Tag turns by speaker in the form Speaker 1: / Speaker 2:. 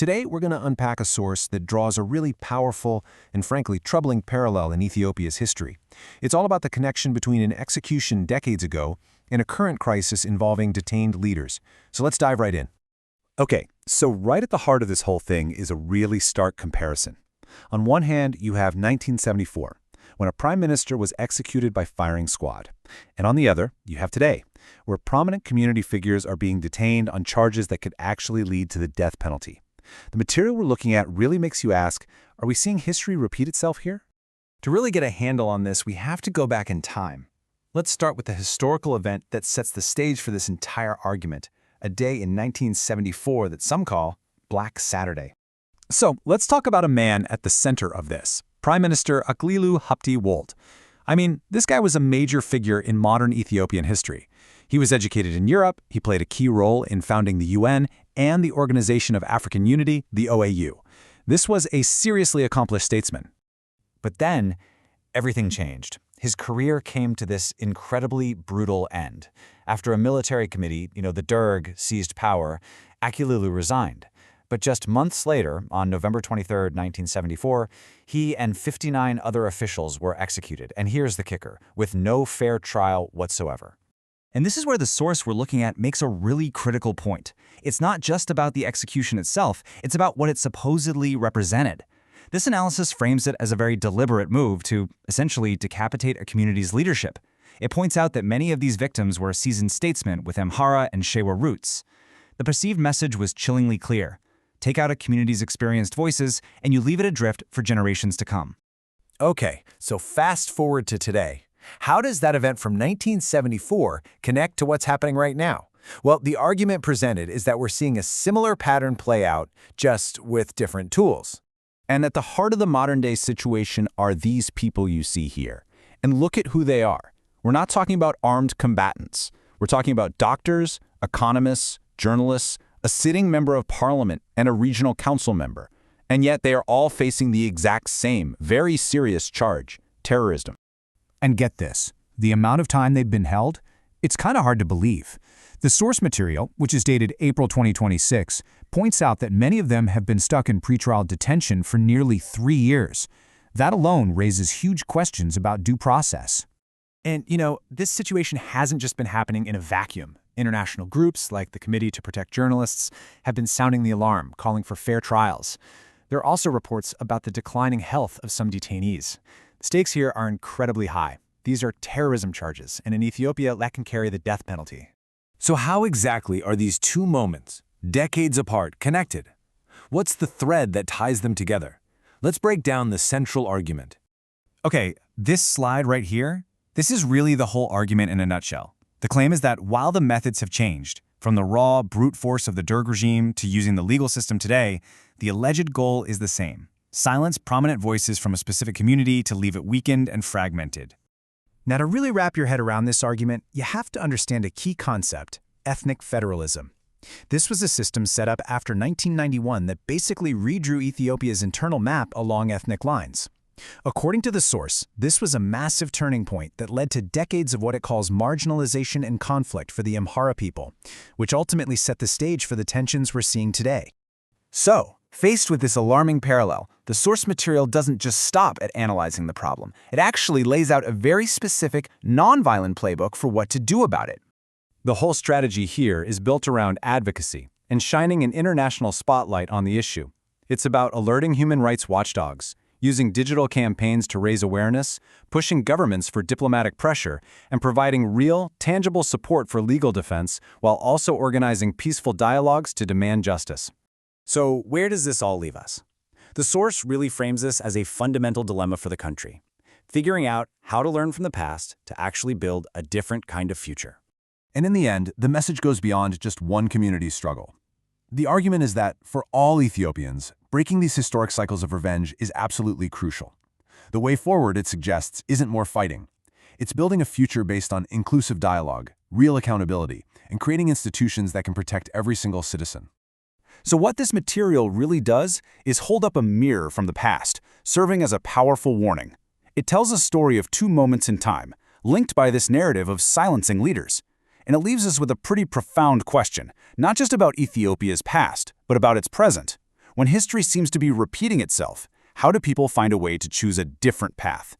Speaker 1: Today, we're going to unpack a source that draws a really powerful and frankly troubling parallel in Ethiopia's history. It's all about the connection between an execution decades ago and a current crisis involving detained leaders. So let's dive right in.
Speaker 2: Okay, so right at the heart of this whole thing is a really stark comparison. On one hand, you have 1974, when a prime minister was executed by firing squad. And on the other, you have today, where prominent community figures are being detained on charges that could actually lead to the death penalty. The material we're looking at really makes you ask, are we seeing history repeat itself here?
Speaker 3: To really get a handle on this, we have to go back in time. Let's start with the historical event that sets the stage for this entire argument, a day in 1974 that some call Black Saturday.
Speaker 2: So let's talk about a man at the center of this, Prime Minister Aklilu Habte-Wold. I mean, this guy was a major figure in modern Ethiopian history. He was educated in Europe, he played a key role in founding the UN and the Organization of African Unity, the OAU. This was a seriously accomplished statesman.
Speaker 4: But then, everything changed. His career came to this incredibly brutal end. After a military committee, the Derg, seized power, Aklilu resigned. But just months later, on November 23, 1974, he and 59 other officials were executed. And here's the kicker, with no fair trial whatsoever.
Speaker 5: And this is where the source we're looking at makes a really critical point. It's not just about the execution itself, it's about what it supposedly represented. This analysis frames it as a very deliberate move to essentially decapitate a community's leadership. It points out that many of these victims were seasoned statesmen with Amhara and Shewa roots. The perceived message was chillingly clear. Take out a community's experienced voices, and you leave it adrift for generations to come.
Speaker 1: Okay, so fast forward to today. How does that event from 1974 connect to what's happening right now? Well, the argument presented is that we're seeing a similar pattern play out, just with different tools.
Speaker 2: And at the heart of the modern-day situation are these people you see here. And look at who they are. We're not talking about armed combatants. We're talking about doctors, economists, journalists, a sitting member of parliament, and a regional council member. And yet they are all facing the exact same, very serious charge, terrorism.
Speaker 6: And get this, the amount of time they've been held, it's kind of hard to believe. The source material, which is dated April 2026, points out that many of them have been stuck in pretrial detention for nearly 3 years. That alone raises huge questions about due process.
Speaker 3: And, this situation hasn't just been happening in a vacuum. International groups, like the Committee to Protect Journalists, have been sounding the alarm, calling for fair trials. There are also reports about the declining health of some detainees. The stakes here are incredibly high. These are terrorism charges, and in Ethiopia, that can carry the death penalty.
Speaker 1: So how exactly are these two moments, decades apart, connected? What's the thread that ties them together? Let's break down the central argument.
Speaker 5: Okay, this slide right here, this is really the whole argument in a nutshell. The claim is that while the methods have changed, from the raw, brute force of the Derg regime to using the legal system today, the alleged goal is the same. Silence prominent voices from a specific community to leave it weakened and fragmented.
Speaker 6: Now, to really wrap your head around this argument, you have to understand a key concept, ethnic federalism. This was a system set up after 1991 that basically redrew Ethiopia's internal map along ethnic lines. According to the source, this was a massive turning point that led to decades of what it calls marginalization and conflict for the Amhara people, which ultimately set the stage for the tensions we're seeing today.
Speaker 3: So, faced with this alarming parallel, the source material doesn't just stop at analyzing the problem. It actually lays out a very specific, nonviolent playbook for what to do about it.
Speaker 2: The whole strategy here is built around advocacy and shining an international spotlight on the issue. It's about alerting human rights watchdogs, using digital campaigns to raise awareness, pushing governments for diplomatic pressure, and providing real, tangible support for legal defense while also organizing peaceful dialogues to demand justice.
Speaker 4: So where does this all leave us? The source really frames this as a fundamental dilemma for the country, figuring out how to learn from the past to actually build a different kind of future.
Speaker 1: And in the end, the message goes beyond just one community's struggle. The argument is that, for all Ethiopians, breaking these historic cycles of revenge is absolutely crucial. The way forward, it suggests, isn't more fighting. It's building a future based on inclusive dialogue, real accountability, and creating institutions that can protect every single citizen.
Speaker 2: So what this material really does is hold up a mirror from the past, serving as a powerful warning. It tells a story of two moments in time, linked by this narrative of silencing leaders. And it leaves us with a pretty profound question, not just about Ethiopia's past, but about its present.
Speaker 7: When history seems to be repeating itself, how do people find a way to choose a different path?